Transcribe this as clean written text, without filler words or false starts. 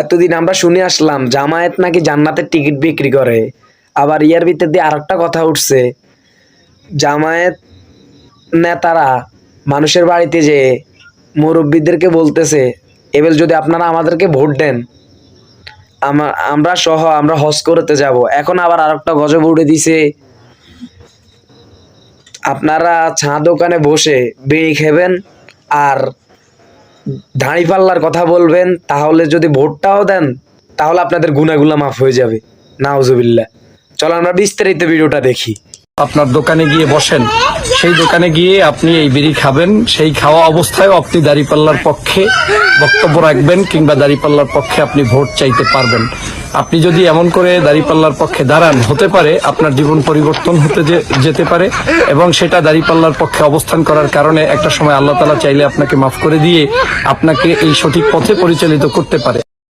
এতদিন আমরা শুনে আসলাম জামায়াত নাকি জান্নাতের টিকিট বিক্রি করে, আবার ইয়ার ভিতর দিয়ে আরেকটা কথা উঠছে, জামায়াত নেতারা মানুষের বাড়িতে যে মুরব্বীদেরকে বলতেছে এবার যদি আপনারা আমাদেরকে ভোট দেন আমরা সহ আমরা হজ করতে যাব। এখন আবার আরেকটা গজব উড়ে দিছে, আপনারা চা দোকানে বসে বিড়ি খাবেন আর দাঁড়িপাল্লার কথা বলবেন, তাহলে যদি ভোটটাও দেন তাহলে আপনাদের গুনাহগুলো মাফ হয়ে যাবে। নাউজুবিল্লাহ। চলো আমরা বিস্তারিত ভিডিওটা দেখি। আপনার দোকানে গিয়ে বসেন, সেই দোকানে গিয়ে আপনি এই বিড়ি খাবেন, সেই খাওয়া অবস্থায় আপনি দাঁড়িপাল্লার পক্ষে বক্তব্য রাখবেন কিংবা দাঁড়িপাল্লার পক্ষে আপনি ভোট চাইতে পারবেন। আপনি যদি এমন করে দাঁড়িপাল্লার পক্ষে দাঁড়ান, হতে পারে আপনার জীবন পরিবর্তন হতে যেতে পারে এবং সেটা দাঁড়িপাল্লার পক্ষে অবস্থান করার কারণে একটা সময় আল্লাহ তাআলা চাইলে আপনাকে মাফ করে দিয়ে আপনাকে এই সঠিক পথে পরিচালিত করতে পারে।